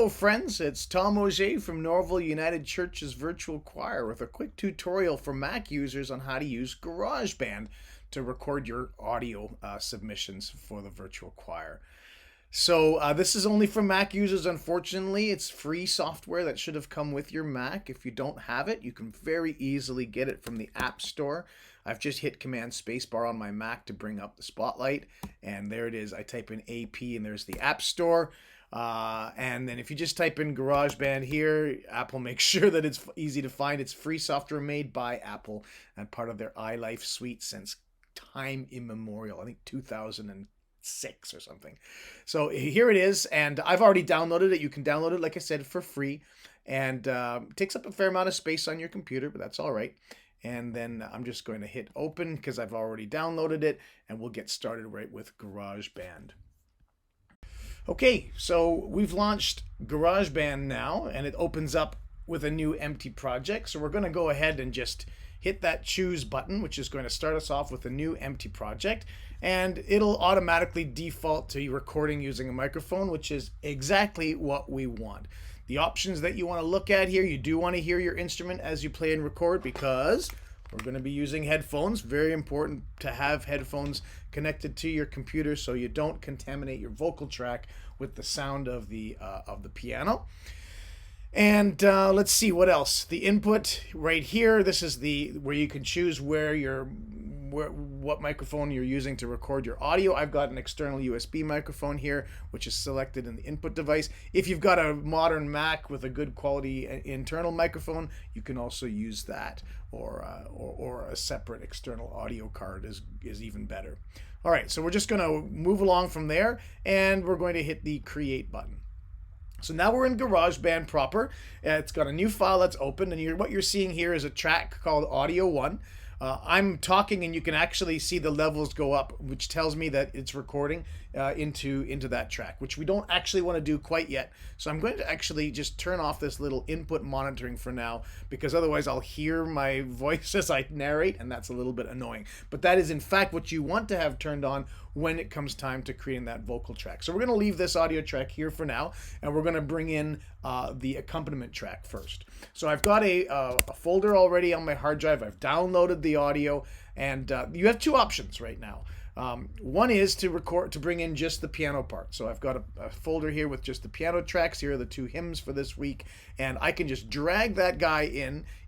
Hello friends, it's Tom Auger from Norval United Church's virtual choir with a quick tutorial for Mac users on how to use Garageband to record your audio submissions for the virtual choir. So this is only for Mac users, unfortunately. It's free software that should have come with your Mac. If you don't have it, you can very easily get it from the App Store. I've just hit Command Spacebar on my Mac to bring up the spotlight, and there it is. I type in AP and there's the App Store. And then if you just type in GarageBand here, Apple makes sure that it's easy to find. It's free software made by Apple and part of their iLife suite since time immemorial. I think 2006 or something. So here it is, and I've already downloaded it. You can download it, like I said, for free, and it takes up a fair amount of space on your computer, but that's all right. And then I'm just going to hit open because I've already downloaded it, and we'll get started right with GarageBand. Okay, so we've launched GarageBand now, and it opens up with a new empty project. So we're going to go ahead and just hit that choose button, which is going to start us off with a new empty project, and it'll automatically default to recording using a microphone, which is exactly what we want. The options that you want to look at here, you do want to hear your instrument as you play and record because we're going to be using headphones. Very important to have headphones connected to your computer so you don't contaminate your vocal track with the sound of the piano. And let's see what else. The input right here. This is where you can choose what microphone you're using to record your audio. I've got an external USB microphone here, which is selected in the input device. If you've got a modern Mac with a good quality internal microphone, you can also use that, or a separate external audio card is even better. All right, so we're just going to move along from there, and we're going to hit the create button. So now we're in GarageBand proper. It's got a new file that's open, and what you're seeing here is a track called Audio 1. I'm talking, and you can actually see the levels go up, which tells me that it's recording into that track, which we don't actually want to do quite yet. So I'm going to actually just turn off this little input monitoring for now, because otherwise I'll hear my voice as I narrate, and that's a little bit annoying. But that is in fact what you want to have turned on when it comes time to creating that vocal track. So we're going to leave this audio track here for now, and we're going to bring in the accompaniment track first. So I've got a folder already on my hard drive. I've downloaded the audio, and you have two options right now. One is to bring in just the piano part. So I've got a folder here with just the piano tracks. Here are the two hymns for this week, and I can just drag that guy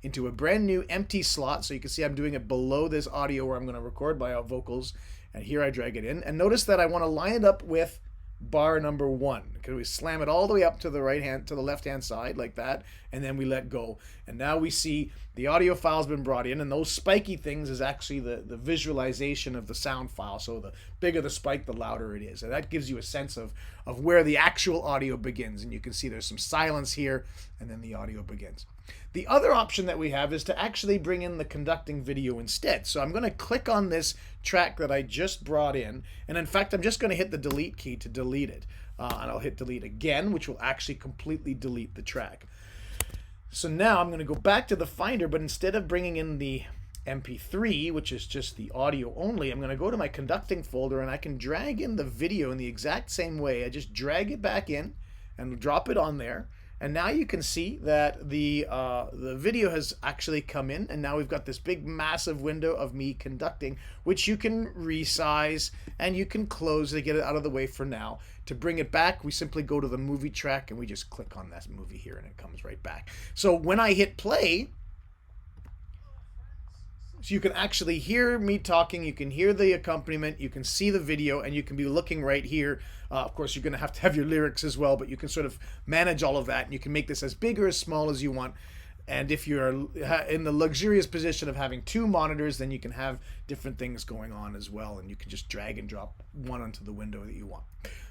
into a brand new empty slot. So you can see I'm doing it below this audio where I'm going to record my vocals, and here I drag it in. And notice that I want to line it up with bar number 1. Because we slam it all the way up to the left hand side like that, and then we let go. And now we see the audio file's been brought in, and those spiky things is actually the visualization of the sound file. So the bigger the spike, the louder it is. And that gives you a sense of where the actual audio begins. And you can see there's some silence here, and then the audio begins. The other option that we have is to actually bring in the conducting video instead. So I'm going to click on this track that I just brought in, and in fact I'm just going to hit the delete key to delete it, and I'll hit delete again, which will actually completely delete the track. So now I'm going to go back to the Finder, but instead of bringing in the MP3, which is just the audio only, I'm going to go to my conducting folder, and I can drag in the video in the exact same way. I just drag it back in and drop it on there. And now you can see that the video has actually come in, and now we've got this big massive window of me conducting, which you can resize and you can close to get it out of the way for now. To bring it back, we simply go to the movie track and we just click on that movie here, and it comes right back. So when I hit play, so you can actually hear me talking, you can hear the accompaniment, you can see the video, and you can be looking right here. Of course, you're going to have your lyrics as well, but you can sort of manage all of that, and you can make this as big or as small as you want. And if you're in the luxurious position of having two monitors, then you can have different things going on as well, and you can just drag and drop one onto the window that you want.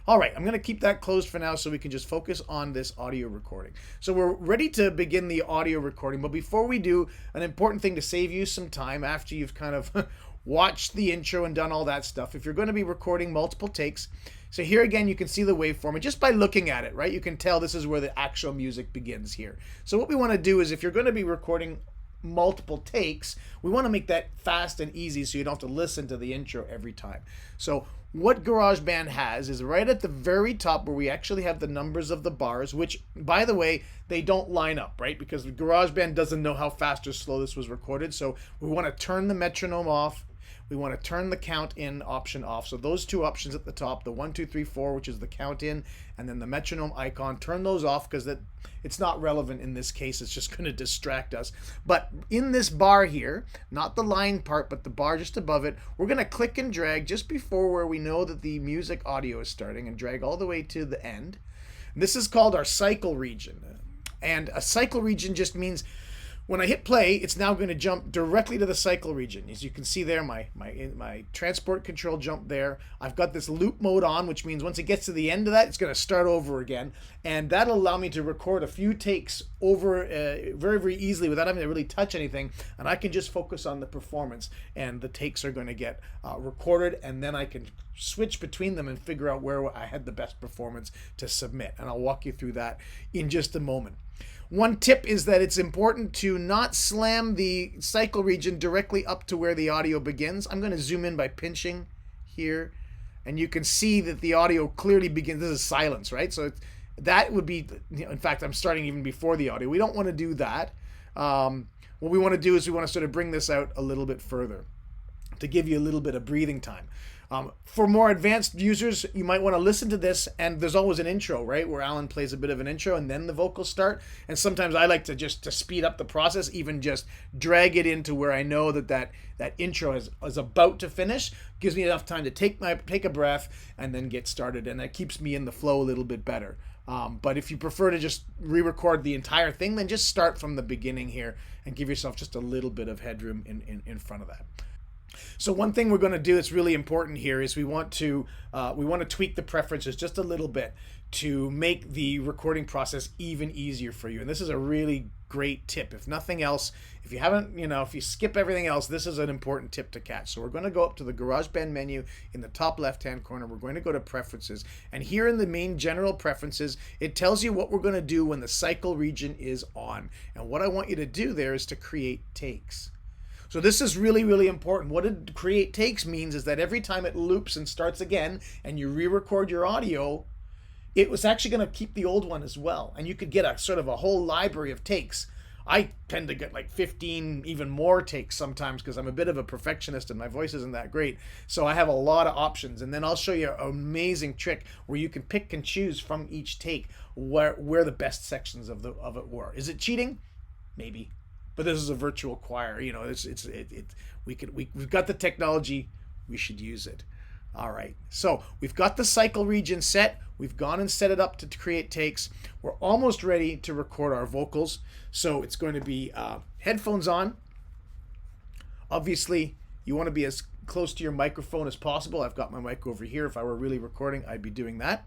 All right, I'm going to keep that closed for now so we can just focus on this audio recording. So we're ready to begin the audio recording, but before we do, an important thing to save you some time after you've kind of watched the intro and done all that stuff. If you're going to be recording multiple takes, so here again you can see the waveform, and just by looking at it, right, you can tell this is where the actual music begins here. So what we want to do is, if you're going to be recording multiple takes, we want to make that fast and easy so you don't have to listen to the intro every time. So what GarageBand has is right at the very top where we actually have the numbers of the bars, which, by the way, they don't line up, right? Because GarageBand doesn't know how fast or slow this was recorded. So we want to turn the metronome off. We want to turn the count in option off. So those two options at the top, the 1, 2, 3, 4, which is the count in, and then the metronome icon, turn those off because it's not relevant in this case. It's just going to distract us. But in this bar here, not the line part, but the bar just above it, we're going to click and drag just before where we know that the music audio is starting and drag all the way to the end. And this is called our cycle region. And a cycle region just means when I hit play, it's now going to jump directly to the cycle region. As you can see there, my transport control jumped there. I've got this loop mode on, which means once it gets to the end of that, it's going to start over again. And that'll allow me to record a few takes over very, very easily without having to really touch anything. And I can just focus on the performance, and the takes are going to get recorded, and then I can switch between them and figure out where I had the best performance to submit. And I'll walk you through that in just a moment. One tip is that it's important to not slam the cycle region directly up to where the audio begins. I'm going to zoom in by pinching here, and you can see that the audio clearly begins. This is silence, right? So that would be, in fact, I'm starting even before the audio. We don't want to do that. What we want to do is we want to sort of bring this out a little bit further to give you a little bit of breathing time. For more advanced users, you might want to listen to this, and there's always an intro, right, where Alan plays a bit of an intro and then the vocals start. And sometimes I like to speed up the process, even just drag it into where I know that intro is about to finish. Gives me enough time to take a breath and then get started, and that keeps me in the flow a little bit better. But if you prefer to just re-record the entire thing, then just start from the beginning here and give yourself just a little bit of headroom in front of that. So one thing we're going to do that's really important here is we want to tweak the preferences just a little bit to make the recording process even easier for you. And this is a really great tip. If nothing else, if you skip everything else, this is an important tip to catch. So we're going to go up to the GarageBand menu in the top left-hand corner. We're going to go to preferences. And here in the main general preferences, it tells you what we're going to do when the cycle region is on. And what I want you to do there is to create takes. So this is really, really important. What it create takes means is that every time it loops and starts again and you re-record your audio, it was actually going to keep the old one as well. And you could get a sort of a whole library of takes. I tend to get like 15, even more takes sometimes because I'm a bit of a perfectionist and my voice isn't that great. So I have a lot of options. And then I'll show you an amazing trick where you can pick and choose from each take where the best sections of it were. Is it cheating? Maybe. But this is a virtual choir, we've got the technology, we should use it. All right, so we've got the cycle region set. We've gone and set it up to create takes. We're almost ready to record our vocals. So it's going to be headphones on. Obviously, you want to be as close to your microphone as possible. I've got my mic over here. If I were really recording, I'd be doing that.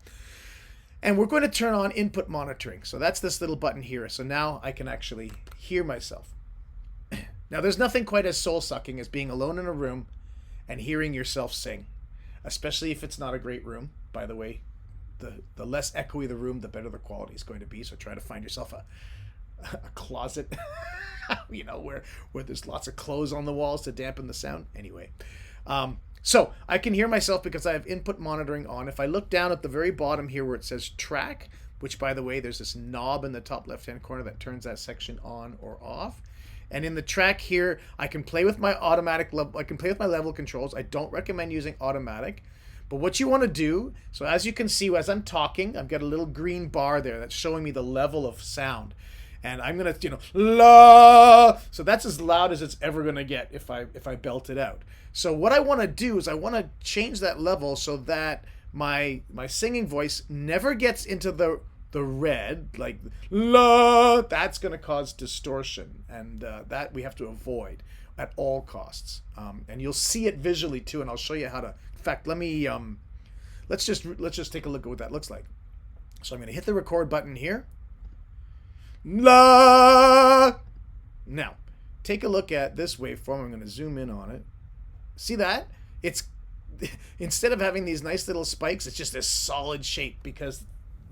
And we're going to turn on input monitoring. So that's this little button here. So now I can actually hear myself. Now, there's nothing quite as soul-sucking as being alone in a room and hearing yourself sing, especially if it's not a great room. By the way, the less echoey the room, the better the quality is going to be. So try to find yourself a closet, where there's lots of clothes on the walls to dampen the sound. Anyway, so I can hear myself because I have input monitoring on. If I look down at the very bottom here where it says track, which, by the way, there's this knob in the top left-hand corner that turns that section on or off. And in the track here, I can play with my level controls. I don't recommend using automatic. But what you want to do, so as you can see, as I'm talking, I've got a little green bar there that's showing me the level of sound. And I'm going to, la. So that's as loud as it's ever going to get if I belt it out. So what I want to do is I want to change that level so that my singing voice never gets into the red, like la. That's going to cause distortion, and that we have to avoid at all costs. And you'll see it visually too, and I'll show you how to. In fact, let me let's just take a look at what that looks like. So I'm going to hit the record button here. La. Now, take a look at this waveform. I'm going to zoom in on it. See that? It's instead of having these nice little spikes, it's just this solid shape because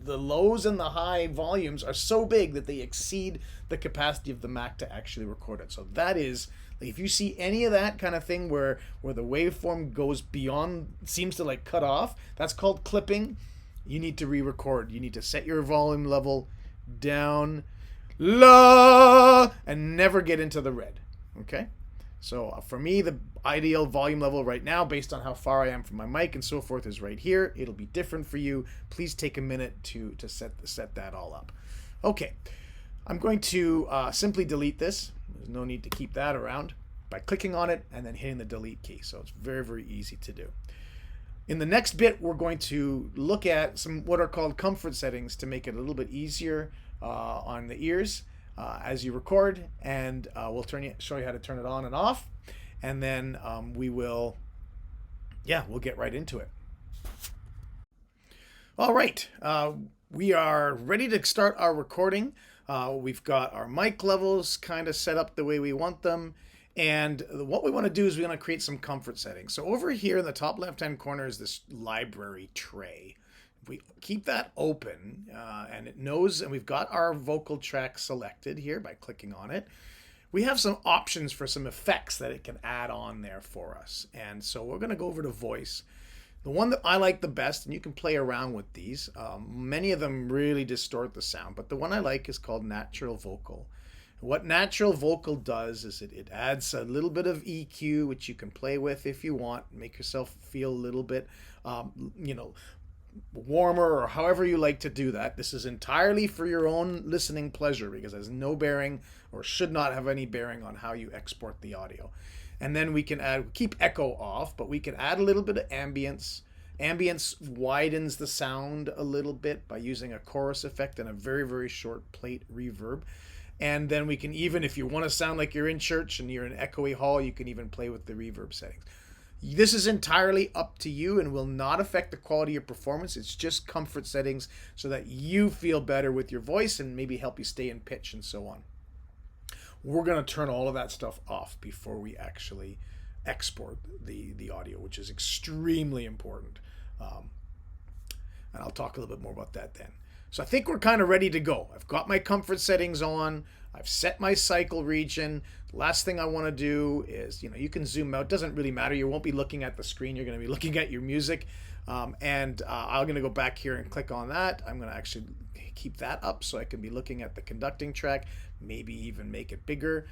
the lows and the high volumes are so big that they exceed the capacity of the Mac to actually record it. So that is, If you see any of that kind of thing where the waveform goes beyond, seems to like cut off, that's called clipping. You need to re-record. You need to set your volume level down low and never get into the red. Okay? So for me, the ideal volume level right now, based on how far I am from my mic and so forth, is right here. It'll be different for you. Please take a minute to set that all up. Okay, I'm going to simply delete this. There's no need to keep that around, by clicking on it and then hitting the delete key. So it's very, very easy to do. In the next bit, we're going to look at some what are called comfort settings to make it a little bit easier on the ears as you record, and we'll show you how to turn it on and off, and then we'll get right into it. All right, we are ready to start our recording. We've got our mic levels kind of set up the way we want them. And what we want to do is we want to create some comfort settings. So over here in the top left-hand corner is this library tray. If we keep that open and it knows, and we've got our vocal track selected here by clicking on it, we have some options for some effects that it can add on there for us. And so we're going to go over to voice. The one that I like the best, and you can play around with these, many of them really distort the sound, but the one I like is called natural vocal. What natural vocal does is it adds a little bit of EQ, which you can play with if you want, make yourself feel a little bit, warmer, or however you like to do that. This is entirely for your own listening pleasure because it has no bearing, or should not have any bearing, on how you export the audio. And then we can keep echo off, but we can add a little bit of ambience. Ambience widens the sound a little bit by using a chorus effect and a very, very short plate reverb. And then we can even, if you want to sound like you're in church and you're in an echoey hall, you can even play with the reverb settings. This is entirely up to you and will not affect the quality of performance. It's just comfort settings so that you feel better with your voice and maybe help you stay in pitch and so on. We're going to turn all of that stuff off before we actually export the audio, which is extremely important. And I'll talk a little bit more about that then. So I think we're kind of ready to go. I've got my comfort settings on. I've set my cycle region. The last thing I want to do is, you can zoom out. It doesn't really matter. You won't be looking at the screen. You're going to be looking at your music. I'm going to go back here and click on that. I'm going to actually keep that up so I can be looking at the conducting track, maybe even make it bigger.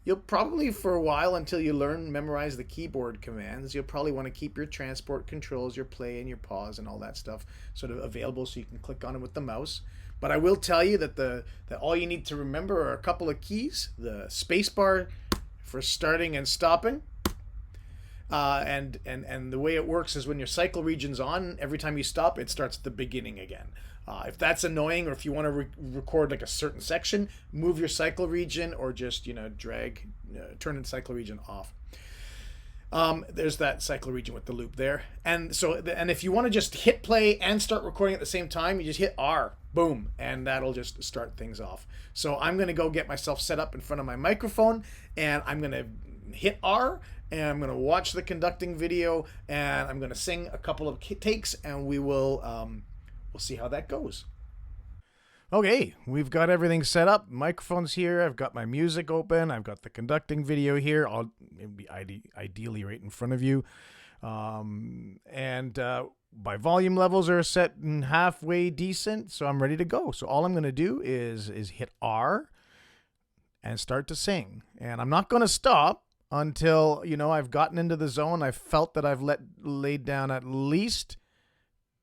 You'll probably, for a while, until you memorize the keyboard commands, you'll probably want to keep your transport controls, your play and your pause and all that stuff sort of available so you can click on them with the mouse. But I will tell you that all you need to remember are a couple of keys: the space bar for starting and stopping. And the way it works is when your cycle region's on, every time you stop, it starts at the beginning again. If that's annoying, or if you want to record like a certain section, move your cycle region, or just turn the cycle region off. There's that cycle region with the loop there. And if you want to just hit play and start recording at the same time, you just hit R, boom, and that'll just start things off. So I'm going to go get myself set up in front of my microphone, and I'm going to hit R, and I'm going to watch the conducting video, and I'm going to sing a couple of takes, and we'll see how that goes. Okay, we've got everything set up. Microphone's here. I've got my music open. I've got the conducting video here. It'll be ideally right in front of you. My volume levels are set in halfway decent, so I'm ready to go. So all I'm going to do is hit R and start to sing. And I'm not going to stop until, I've gotten into the zone. I've felt that I've laid down at least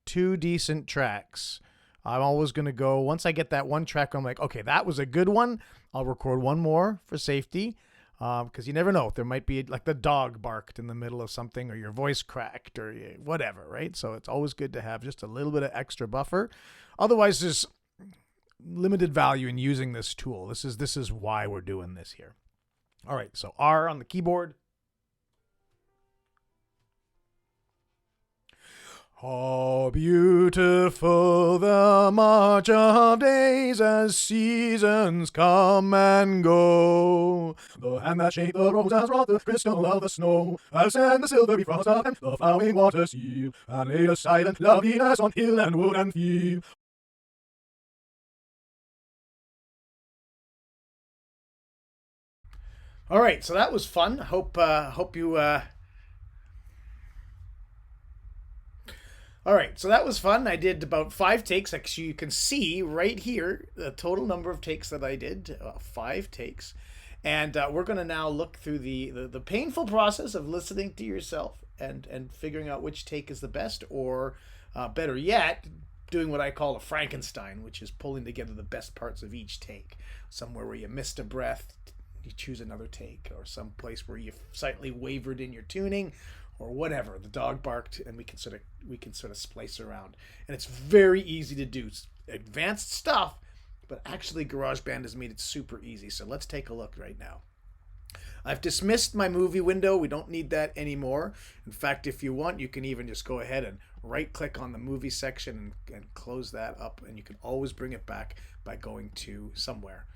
2 decent tracks. I'm always going to go, once I get that one track, I'm like, okay, that was a good one. I'll record one more for safety, because you never know. There might be, like, the dog barked in the middle of something, or your voice cracked, or whatever, right? So it's always good to have just a little bit of extra buffer. Otherwise, there's limited value in using this tool. This is why we're doing this here. All right, so R on the keyboard. How beautiful the march of days as seasons come and go. The hand that shaped the rose has wrought the crystal of the snow, has sent the silvery frost of them, the flowing waters seal, and laid a silent loveliness on hill and wood and field. All right, so that was fun. Hope you. All right, so that was fun. I did about 5 takes. Actually, you can see right here the total number of takes that I did. 5 takes, and we're going to now look through the painful process of listening to yourself and figuring out which take is the best, or better yet, doing what I call a Frankenstein, which is pulling together the best parts of each take. Somewhere where you missed a breath, you choose another take, or some place where you slightly wavered in your tuning, or whatever. The dog barked, and we can sort of splice around, and it's very easy to do. It's advanced stuff, but actually GarageBand has made it super easy. So let's take a look right now. I've dismissed my movie window. We don't need that anymore. In fact, if you want, you can even just go ahead and right click on the movie section and close that up, and you can always bring it back by going to somewhere.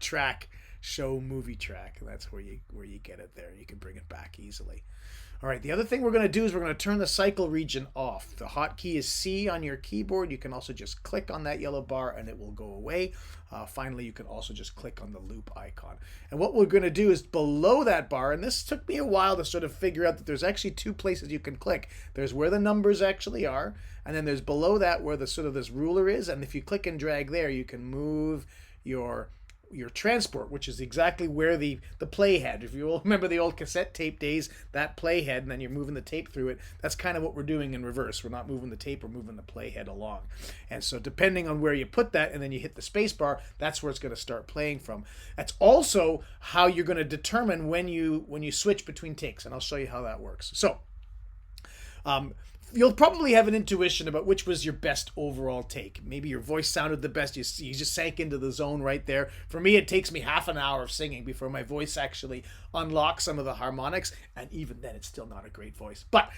Track, show movie track. That's where you get it there. You can bring it back easily. All right, the other thing we're going to do is we're going to turn the cycle region off. The hotkey is C on your keyboard. You can also just click on that yellow bar and it will go away. Finally, you can also just click on the loop icon. And what we're going to do is below that bar, and this took me a while to sort of figure out that there's actually 2 places you can click. There's where the numbers actually are, and then there's below that where the sort of this ruler is. And if you click and drag there, you can move your transport, which is exactly where the playhead, if you will remember the old cassette tape days, that playhead, and then you're moving the tape through it. That's kind of what we're doing in reverse. We're not moving the tape, we're moving the playhead along. And so depending on where you put that, and then you hit the space bar, that's where it's going to start playing from. That's also how you're going to determine when you switch between takes, and I'll show you how that works. So you'll probably have an intuition about which was your best overall take. Maybe your voice sounded the best. You just sank into the zone right there. For me, it takes me half an hour of singing before my voice actually unlocks some of the harmonics, and even then, it's still not a great voice. But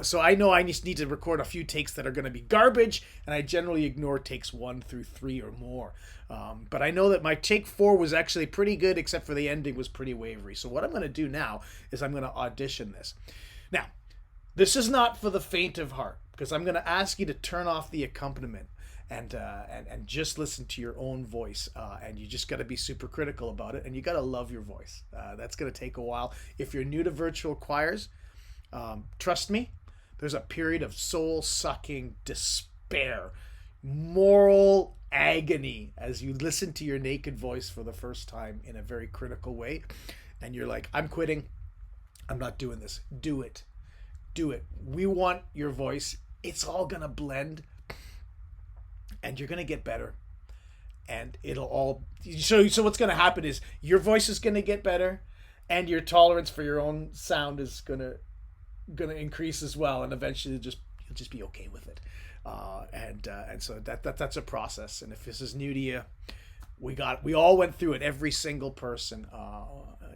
so I know I just need to record a few takes that are going to be garbage, and I generally ignore takes 1 through 3 or more. But I know that my take 4 was actually pretty good, except for the ending was pretty wavery. So what I'm going to do now is I'm going to audition this. Now, this is not for the faint of heart, because I'm going to ask you to turn off the accompaniment and just listen to your own voice. And you just got to be super critical about it, and you got to love your voice. That's going to take a while. If you're new to virtual choirs, trust me, there's a period of soul-sucking despair, moral agony as you listen to your naked voice for the first time in a very critical way, and you're like, I'm quitting. I'm not doing this. Do it. Do it. We want your voice. It's all gonna blend, and you're gonna get better, and it'll all so what's gonna happen is your voice is gonna get better, and your tolerance for your own sound is gonna increase as well, and eventually you'll just be okay with it. And so that's a process. And if this is new to you, we all went through it. Every single person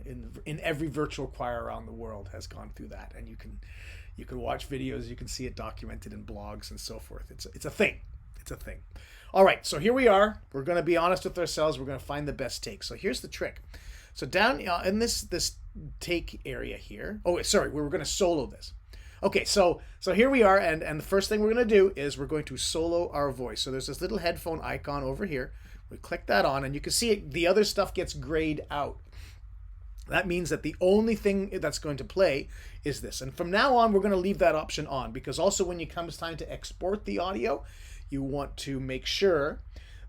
in every virtual choir around the world has gone through that, and you can watch videos, you can see it documented in blogs and so forth. It's a thing. It's a thing. All right, so here we are. We're going to be honest with ourselves. We're going to find the best take. So here's the trick. So down in this take area here. Oh, sorry, we were going to solo this. Okay, so here we are, and the first thing we're going to do is we're going to solo our voice. So there's this little headphone icon over here. We click that on, and you can see it, the other stuff gets grayed out. That means that the only thing that's going to play is this. And from now on, we're going to leave that option on, because also when it comes time to export the audio, you want to make sure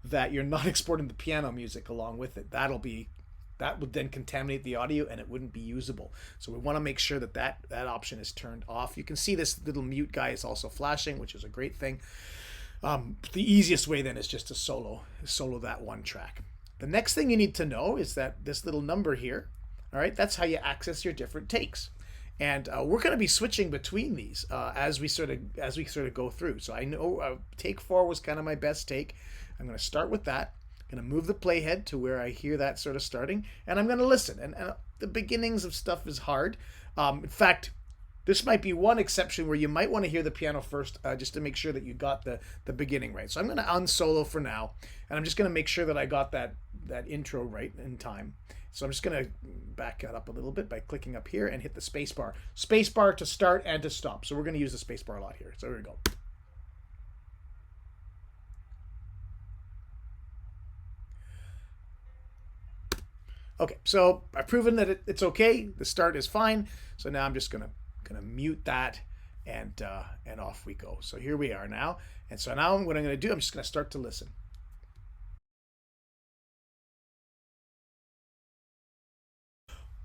that you're not exporting the piano music along with it. That would then contaminate the audio, and it wouldn't be usable. So we want to make sure that option is turned off. You can see this little mute guy is also flashing, which is a great thing. The easiest way then is just to solo that one track. The next thing you need to know is that this little number here, all right, that's how you access your different takes. And we're going to be switching between these as we sort of go through. So I know take 4 was kind of my best take. I'm going to start with that. I'm going to move the playhead to where I hear that sort of starting, and I'm going to listen. And the beginnings of stuff is hard. In fact, this might be one exception where you might want to hear the piano first, just to make sure that you got the beginning right. So I'm going to unsolo for now, and I'm just going to make sure that I got that intro right in time. So I'm just going to back that up a little bit by clicking up here and hit the space bar. Space bar to start and to stop. So we're going to use the space bar a lot here. So here we go. Okay, so I've proven that it's okay. The start is fine. So now I'm just gonna mute that, and off we go. So here we are now. And so now what I'm gonna do, I'm just gonna start to listen.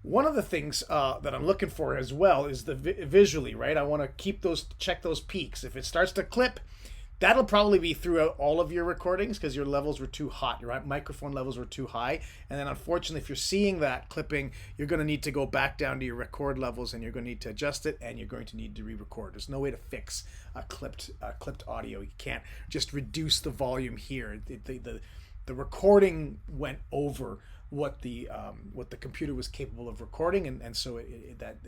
One of the things that I'm looking for as well is the visually, right? I want to check those peaks. If it starts to clip, that'll probably be throughout all of your recordings because your levels were too hot, your microphone levels were too high. And then unfortunately, if you're seeing that clipping, you're going to need to go back down to your record levels, and you're going to need to adjust it, and you're going to need to re-record. There's no way to fix clipped audio. You can't just reduce the volume here. The recording went over what the computer was capable of recording, and so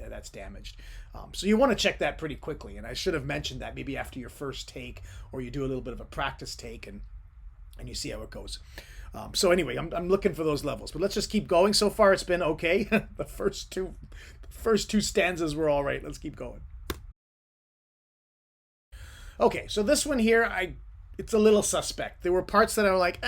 that's damaged. So you want to check that pretty quickly. And I should have mentioned that maybe after your first take, or you do a little bit of a practice take, and you see how it goes. So anyway, I'm looking for those levels, but let's just keep going. So far, it's been okay. The first two stanzas were all right. Let's keep going. Okay, so this one here, it's a little suspect. There were parts that I were like,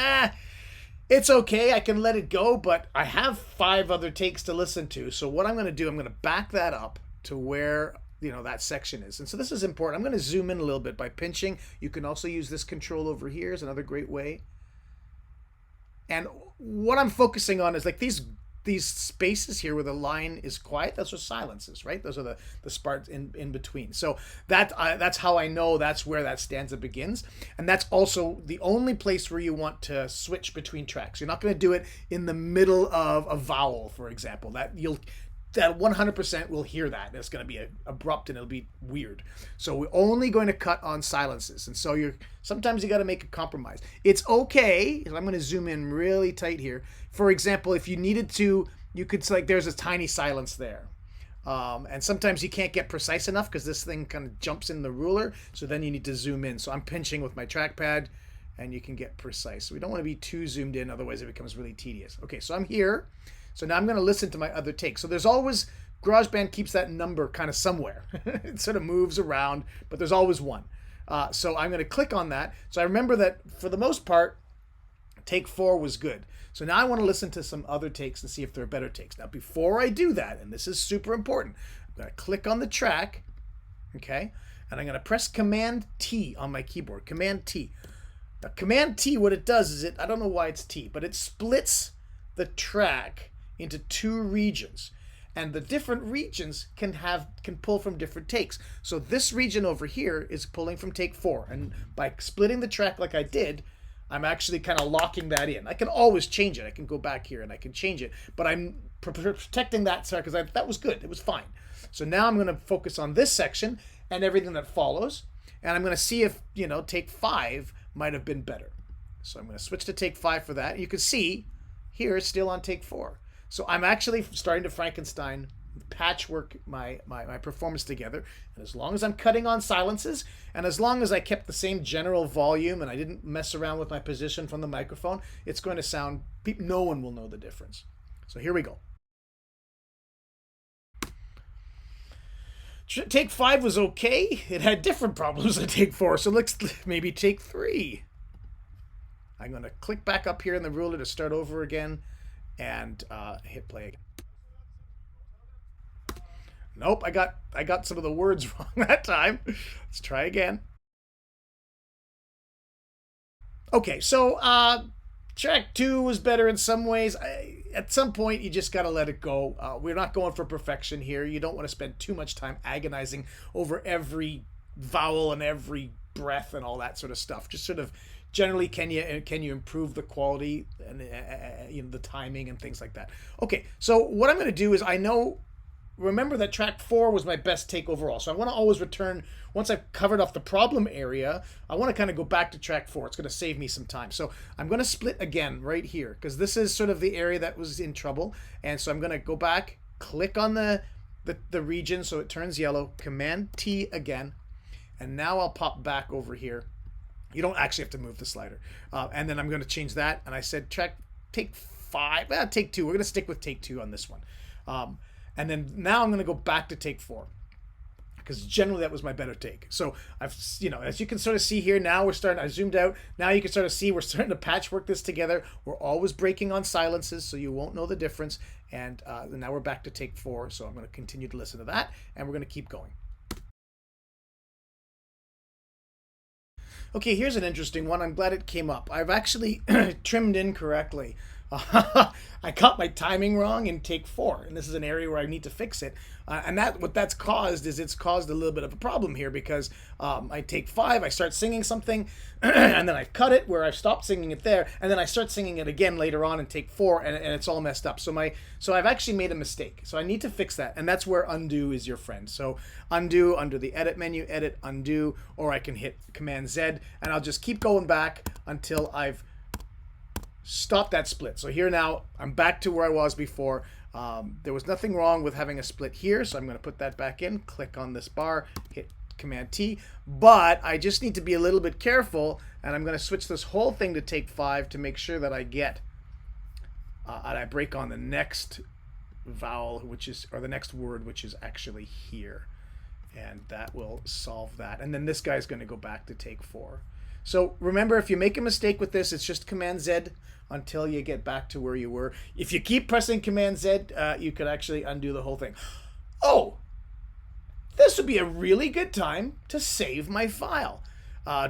it's okay, I can let it go, but I have 5 other takes to listen to. So what I'm going to do, I'm going to back that up to where that section is. And so this is important. I'm going to zoom in a little bit by pinching. You can also use this control over here is another great way. And what I'm focusing on is like these spaces here where the line is quiet. Those are silences, right? Those are the parts in between. So that's how I know that's where that stanza begins. And that's also the only place where you want to switch between tracks. You're not going to do it in the middle of a vowel, for example. That 100% will hear that. It's going to be abrupt, and it'll be weird. So we're only going to cut on silences. And so sometimes you got to make a compromise. It's okay. I'm going to zoom in really tight here. For example, if you needed to, you could like there's a tiny silence there. And sometimes you can't get precise enough because this thing kind of jumps in the ruler. So then you need to zoom in. So I'm pinching with my trackpad, and you can get precise. We don't want to be too zoomed in, otherwise it becomes really tedious. Okay, so I'm here. So now I'm going to listen to my other take. So there's always, GarageBand keeps that number kind of somewhere. It sort of moves around, but there's always one. So I'm going to click on that. So I remember that for the most part, take 4 was good. So now I want to listen to some other takes and see if there are better takes. Now before I do that, and this is super important, I'm going to click on the track, okay? And I'm going to press Command T on my keyboard, Command T. Now Command T, what it does is I don't know why it's T, but it splits the track into 2 regions, and the different regions can pull from different takes. So this region over here is pulling from take 4, and by splitting the track like I did, I'm actually kind of locking that in. I can always change it. I can go back here and I can change it, but I'm protecting that because that was good. It was fine. So now I'm going to focus on this section and everything that follows, and I'm going to see if take 5 might have been better. So I'm going to switch to take 5 for that. You can see here it's still on take 4. So I'm actually starting to Frankenstein, patchwork my performance together. And as long as I'm cutting on silences, and as long as I kept the same general volume and I didn't mess around with my position from the microphone, it's going to sound, no one will know the difference. So here we go. Take 5 was okay. It had different problems than take 4. So let's maybe take 3. I'm going to click back up here in the ruler to start over again. And hit play again. Nope, I got some of the words wrong that time. Let's try again. Okay, so track 2 was better in some ways. At some point, you just got to let it go. We're not going for perfection here. You don't want to spend too much time agonizing over every vowel and every breath and all that sort of stuff. Just sort of generally, can you improve the quality and the timing and things like that. Okay, so what I'm going to do is remember that track 4 was my best take overall. So I want to always return, once I've covered off the problem area, I want to kind of go back to track 4. It's going to save me some time. So I'm going to split again right here because this is sort of the area that was in trouble. And so I'm going to go back, click on the region so it turns yellow, Command T again. And now I'll pop back over here. You don't actually have to move the slider. And then I'm going to change that. And I said take 5, take 2. We're going to stick with take 2 on this one. And then now I'm going to go back to take 4. because generally that was my better take. So I've, as you can sort of see here, now I zoomed out. Now you can sort of see we're starting to patchwork this together. We're always breaking on silences, so you won't know the difference. And now we're back to take 4. So I'm going to continue to listen to that, and we're going to keep going. Okay, here's an interesting one. I'm glad it came up. I've actually trimmed incorrectly. I got my timing wrong in take 4, and this is an area where I need to fix it. And what that's caused is it's caused a little bit of a problem here, because I take 5, I start singing something, and then I cut it where I've stopped singing it there, and then I start singing it again later on in take 4, and it's all messed up. So I've actually made a mistake. So I need to fix that, and that's where undo is your friend. So undo under the edit menu, edit, undo, or I can hit Command Z, and I'll just keep going back until I've stop that split. So here now I'm back to where I was before. There was nothing wrong with having a split here, so I'm going to put that back in, click on this bar, hit Command T, but I just need to be a little bit careful, and I'm going to switch this whole thing to take 5 to make sure that I get and I break on the next vowel, or the next word, which is actually here, and that will solve that. And then this guy's going to go back to take 4. So remember, if you make a mistake with this, it's just Command Z until you get back to where you were. If you keep pressing Command Z, you could actually undo the whole thing. Oh, this would be a really good time to save my file.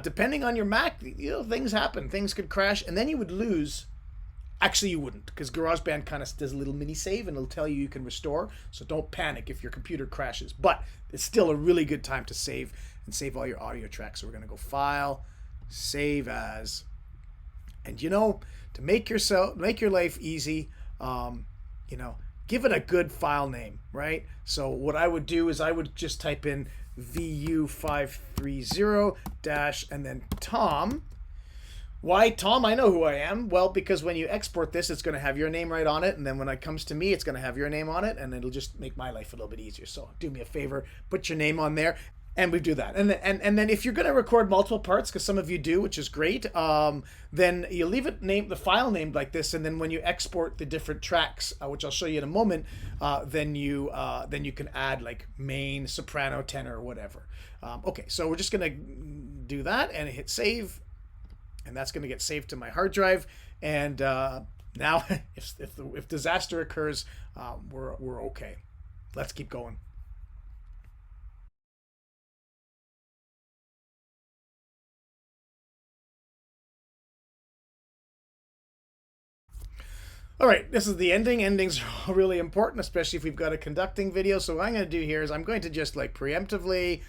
Depending on your Mac, things happen. Things could crash, and then you would lose. Actually, you wouldn't, because GarageBand kind of does a little mini save, and it'll tell you can restore. So don't panic if your computer crashes. But it's still a really good time to save and save all your audio tracks. So we're going to go File, Save As, and to make your life easy, give it a good file name, right? So what I would do is I would just type in VU530 dash and then Tom. Why Tom? I know who I am. Well, because when you export this, it's going to have your name right on it, and then when it comes to me, it's going to have your name on it, and it'll just make my life a little bit easier. So do me a favor, put your name on there. And we do that. And then if you're going to record multiple parts, because some of you do, which is great, then you leave it the file named like this. And then when you export the different tracks, which I'll show you in a moment, then you can add like main, soprano, tenor, or whatever. Okay, so we're just going to do that and hit save. And that's going to get saved to my hard drive. And now if disaster occurs, we're okay. Let's keep going. All right, this is the ending. Endings are really important, especially if we've got a conducting video. So what I'm going to do here is I'm going to just like preemptively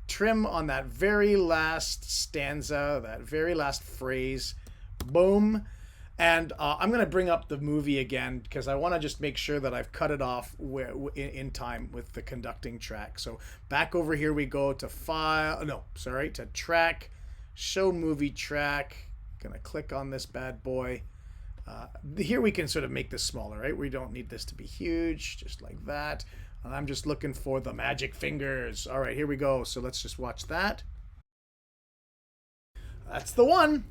trim on that very last stanza, that very last phrase. Boom. And I'm going to bring up the movie again because I want to just make sure that I've cut it off in time with the conducting track. So back over here we go to to track, show movie track. Going to click on this bad boy. Here we can sort of make this smaller, right? We don't need this to be huge, just like that. And I'm just looking for the magic fingers. All right, here we go. So let's just watch that. That's the one.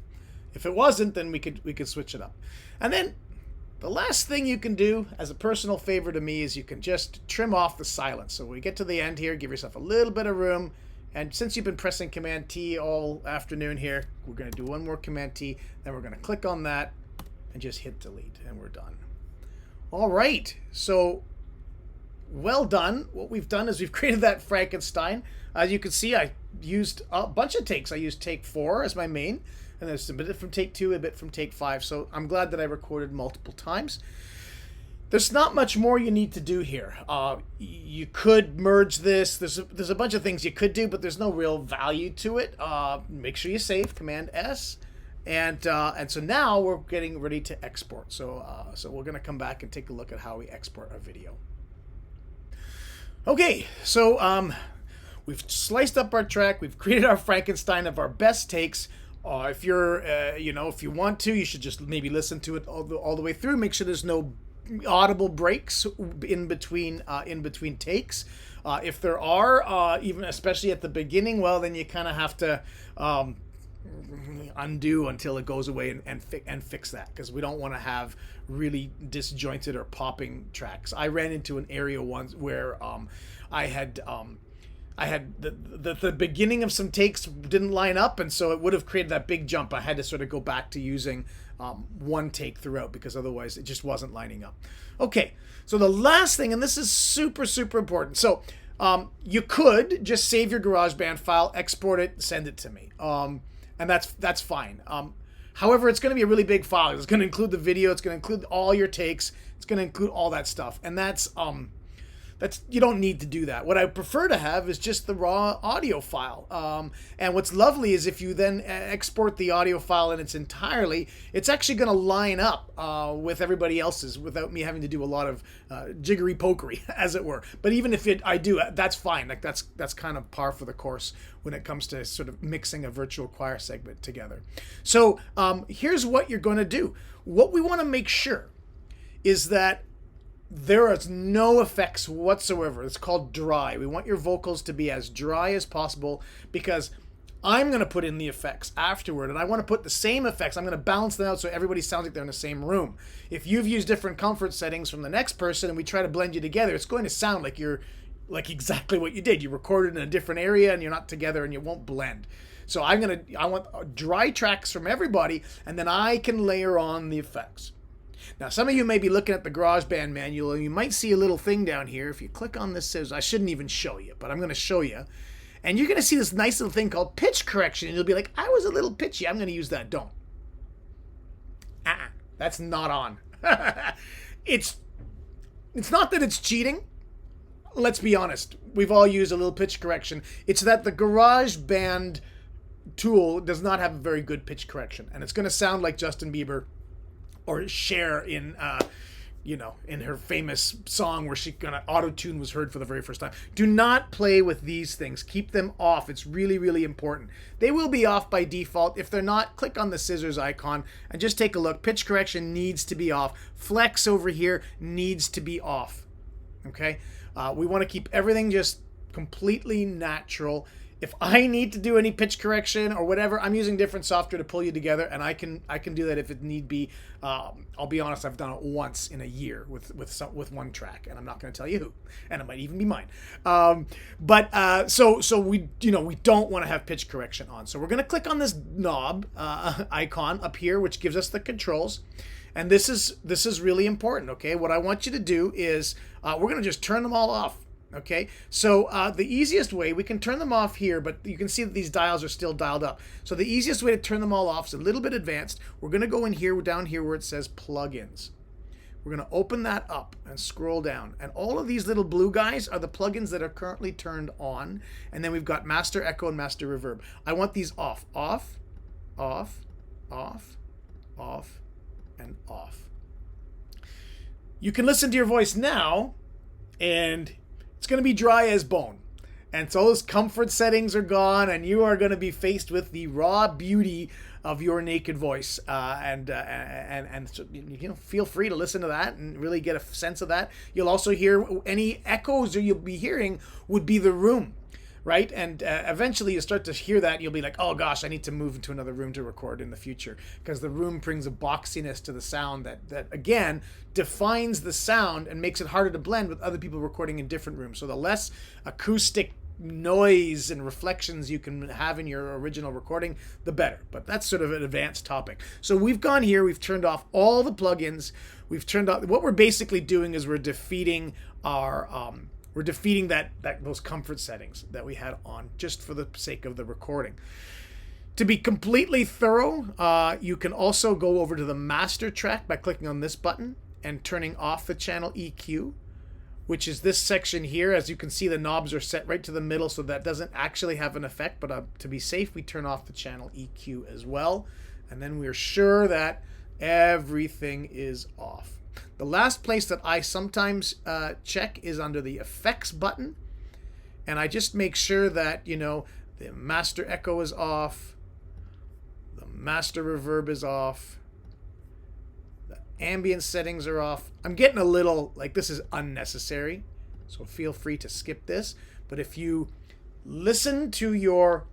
If it wasn't, then we could switch it up. And then the last thing you can do as a personal favor to me is you can just trim off the silence. So when we get to the end here, give yourself a little bit of room. And since you've been pressing Command T all afternoon here, we're going to do one more Command T. Then we're going to click on that and just hit delete, and we're done. All right, so well done. What we've done is we've created that Frankenstein. As you can see, I used a bunch of takes. I used take 4 as my main, and there's a bit from take 2, a bit from take 5. So I'm glad that I recorded multiple times. There's not much more you need to do here. You could merge this. There's a bunch of things you could do, but there's no real value to it. Make sure you save, Command S. And so now we're getting ready to export. So we're going to come back and take a look at how we export our video. Okay, so we've sliced up our track. We've created our Frankenstein of our best takes. If you're, if you want to, you should just maybe listen to it all the way through. Make sure there's no audible breaks in between takes. If there are, even especially at the beginning, well, then you kind of have to undo until it goes away and fix that, because we don't want to have really disjointed or popping tracks. I ran into an area once where I had I had the beginning of some takes didn't line up, and so it would have created that big jump. I had to sort of go back to using one take throughout, because otherwise it just wasn't lining up. Okay, so the last thing, and this is super, super important. So you could just save your GarageBand file, export it, send it to me, and that's fine. However, it's going to be a really big file. It's going to include the video. It's going to include all your takes. It's going to include all that stuff, and that's you don't need to do that. What I prefer to have is just the raw audio file. And what's lovely is if you then export the audio file in its entirety, it's actually going to line up with everybody else's without me having to do a lot of jiggery pokery, as it were. But even if I do, that's fine. Like that's kind of par for the course when it comes to sort of mixing a virtual choir segment together. So here's what you're going to do. What we want to make sure is that there is no effects whatsoever. It's called dry. We want your vocals to be as dry as possible, because I'm going to put in the effects afterward, and I want to put the same effects. I'm going to balance them out so everybody sounds like they're in the same room. If you've used different comfort settings from the next person and we try to blend you together, it's going to sound like you're like exactly what you did. You recorded in a different area and you're not together, and you won't blend. So I want dry tracks from everybody, and then I can layer on the effects. Now, some of you may be looking at the GarageBand manual, and you might see a little thing down here. If you click on this, I shouldn't even show you, but I'm going to show you. And you're going to see this nice little thing called pitch correction. And you'll be like, I was a little pitchy. I'm going to use that. Don't. That's not on. It's not that it's cheating. Let's be honest. We've all used a little pitch correction. It's that the GarageBand tool does not have a very good pitch correction. And it's going to sound like Justin Bieber or Cher in her famous song where auto-tune was heard for the very first time. Do not play with these things. Keep them off. It's really, really important. They will be off by default. If they're not, click on the scissors icon and just take a look. Pitch correction needs to be off. Flex over here needs to be off. Okay? We want to keep everything just completely natural. If I need to do any pitch correction or whatever, I'm using different software to pull you together, and I can do that if it need be. I'll be honest, I've done it once in a year with one track, and I'm not going to tell you who, and it might even be mine. So we don't want to have pitch correction on. So we're going to click on this knob icon up here, which gives us the controls. And this is really important. Okay, what I want you to do is we're going to just turn them all off. Okay, so the easiest way, we can turn them off here, but you can see that these dials are still dialed up. So the easiest way to turn them all off is a little bit advanced. We're going to go in here, down here where it says plugins. We're going to open that up and scroll down. And all of these little blue guys are the plugins that are currently turned on. And then we've got master echo and master reverb. I want these off, off, off, off, off, and off. You can listen to your voice now, and it's going to be dry as bone. And so those comfort settings are gone, and you are going to be faced with the raw beauty of your naked voice. And so, feel free to listen to that and really get a sense of that. You'll also hear any echoes that you'll be hearing would be the room, right? And eventually you start to hear that, and you'll be like, oh gosh, I need to move into another room to record in the future, because the room brings a boxiness to the sound that again defines the sound and makes it harder to blend with other people recording in different rooms. So the less acoustic noise and reflections you can have in your original recording, the better. But that's sort of an advanced topic. So we've gone here, we've turned off all the plugins, we've turned off, what we're basically doing is we're defeating those comfort settings that we had on just for the sake of the recording. To be completely thorough, you can also go over to the master track by clicking on this button and turning off the channel EQ, which is this section here. As you can see, the knobs are set right to the middle, so that doesn't actually have an effect, but to be safe, we turn off the channel EQ as well. And then we're sure that everything is off. The last place that I sometimes check is under the effects button, and I just make sure that the master echo is off, the master reverb is off, the ambience settings are off. I'm getting a little like this is unnecessary, so feel free to skip this. But if you listen to your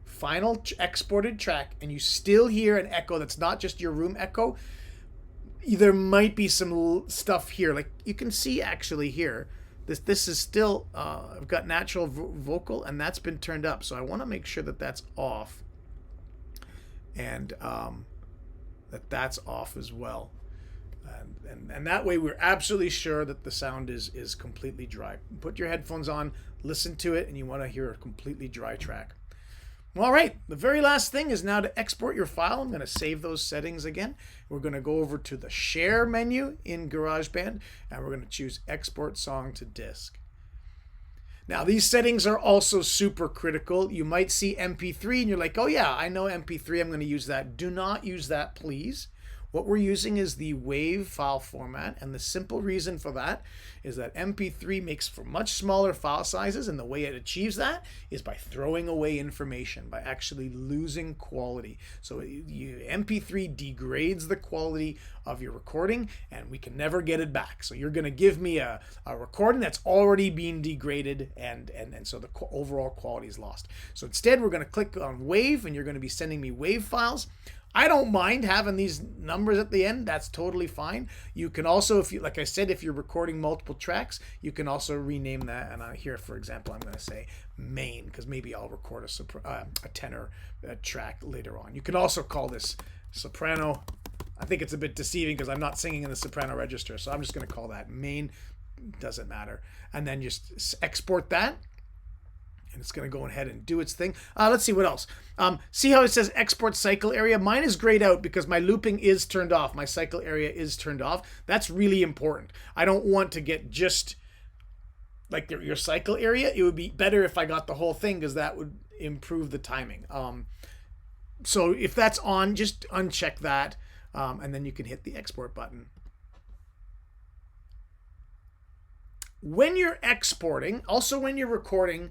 final exported track and you still hear an echo that's not just your room echo, there might be some stuff here. Like you can see actually here, This is still, I've got natural vocal, and that's been turned up. So I want to make sure that that's off, and that's off as well. And that way we're absolutely sure that the sound is completely dry. Put your headphones on, listen to it, and you want to hear a completely dry track. All right, the very last thing is now to export your file. I'm going to save those settings again. We're going to go over to the Share menu in GarageBand, and we're going to choose Export Song to Disk. Now, these settings are also super critical. You might see MP3, and you're like, oh yeah, I know MP3, I'm going to use that. Do not use that, please. What we're using is the WAV file format, and the simple reason for that is that MP3 makes for much smaller file sizes, and the way it achieves that is by throwing away information, by actually losing quality. So MP3 degrades the quality of your recording, and we can never get it back. So you're going to give me a recording that's already been degraded, and so the overall quality is lost. So instead, we're going to click on WAV, and you're going to be sending me WAV files. I don't mind having these numbers at the end. That's totally fine. You can also, if you, like I said, if you're recording multiple tracks, you can also rename that. And here, for example, I'm going to say main, because maybe I'll record a tenor track later on. You can also call this soprano. I think it's a bit deceiving because I'm not singing in the soprano register. So I'm just going to call that main. Doesn't matter. And then just export that. And it's going to go ahead and do its thing. Let's see what else. See how it says export cycle area? Mine is grayed out because my looping is turned off. My cycle area is turned off. That's really important. I don't want to get just like your cycle area. It would be better if I got the whole thing because that would improve the timing. So if that's on, just uncheck that. And then you can hit the export button. When you're exporting, also when you're recording,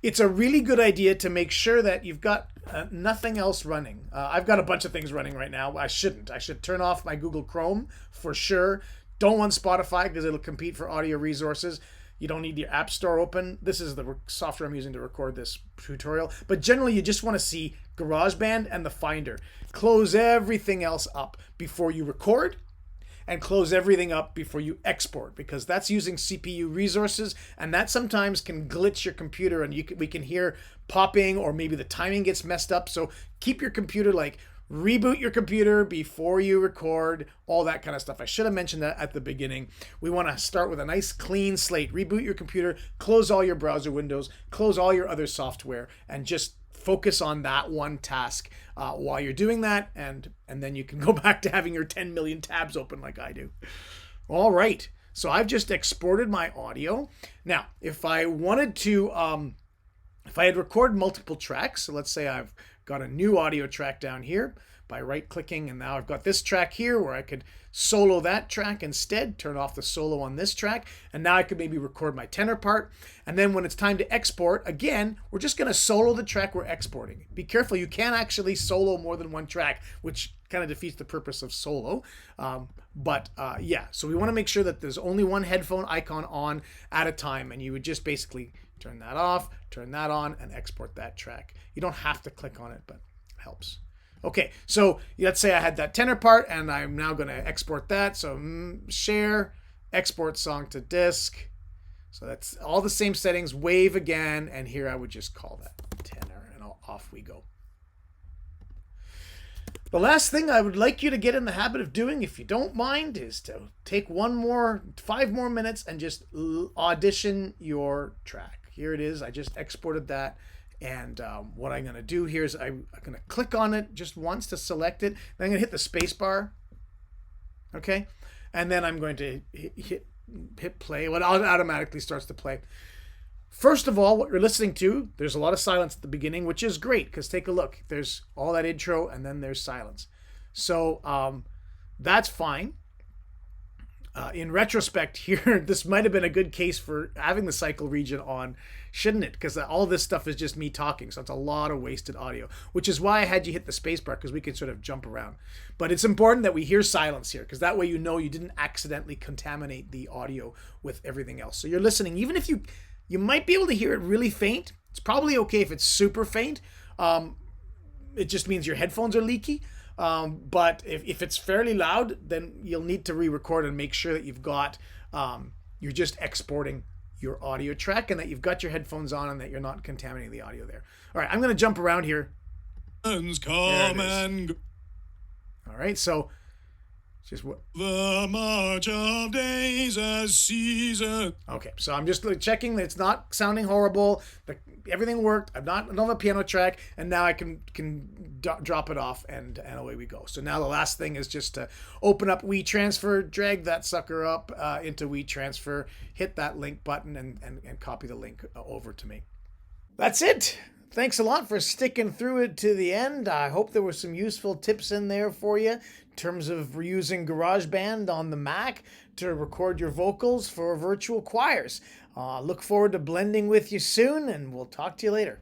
it's a really good idea to make sure that you've got nothing else running. I've got a bunch of things running right now. I shouldn't. I should turn off my Google Chrome for sure. Don't want Spotify because it'll compete for audio resources. You don't need your app store open. This is the software I'm using to record this tutorial. But generally, you just want to see GarageBand and the Finder. Close everything else up before you record, and close everything up before you export, because that's using CPU resources, and that sometimes can glitch your computer, and we can hear popping, or maybe the timing gets messed up. So keep your computer, like reboot your computer before you record, all that kind of stuff. I should have mentioned that at the beginning. We want to start with a nice clean slate. Reboot your computer, close all your browser windows, close all your other software, and just focus on that one task while you're doing that, and then you can go back to having your 10 million tabs open like I do. All right, so I've just exported my audio. Now, if I wanted to, if I had recorded multiple tracks, so let's say I've got a new audio track down here by right-clicking, and now I've got this track here where I could solo that track instead, turn off the solo on this track, and now I could maybe record my tenor part. And then when it's time to export, again, we're just going to solo the track we're exporting. Be careful, you can't actually solo more than one track, which kind of defeats the purpose of solo. Yeah, so we want to make sure that there's only one headphone icon on at a time, and you would just basically turn that off, turn that on, and export that track. You don't have to click on it, but it helps. Okay, so let's say I had that tenor part, and I'm now going to export that. So share, export song to disk. So that's all the same settings, WAV again, and here I would just call that tenor, and off we go. The last thing I would like you to get in the habit of doing, if you don't mind, is to take 5 more minutes and just audition your track. Here it is. I just exported that. And what I'm going to do here is I'm going to click on it just once to select it. Then I'm going to hit the space bar. Okay. And then I'm going to hit play. Well, it automatically starts to play. First of all, what you're listening to, there's a lot of silence at the beginning, which is great because take a look. There's all that intro and then there's silence. So that's fine. In retrospect here, this might have been a good case for having the cycle region on, shouldn't it? Because all this stuff is just me talking, so it's a lot of wasted audio, which is why I had you hit the spacebar, because we can sort of jump around. But it's important that we hear silence here, because that way you know you didn't accidentally contaminate the audio with everything else. So you're listening, even if you might be able to hear it really faint. It's probably okay if it's super faint. It just means your headphones are leaky. But if it's fairly loud, then you'll need to re-record and make sure that you've got, you're just exporting your audio track and that you've got your headphones on and that you're not contaminating the audio there. All right, I'm going to jump around here. Come and go. All right, so just what the march of days as season. Okay, so I'm just checking that it's not sounding horrible. Everything worked. I don't have a piano track, and now I can drop it off, and away we go. So now the last thing is just to open up WeTransfer, drag that sucker up into WeTransfer, hit that link button, and copy the link over to me. That's it. Thanks a lot for sticking through it to the end. I hope there were some useful tips in there for you in terms of using GarageBand on the Mac to record your vocals for virtual choirs. Look forward to blending with you soon, and we'll talk to you later.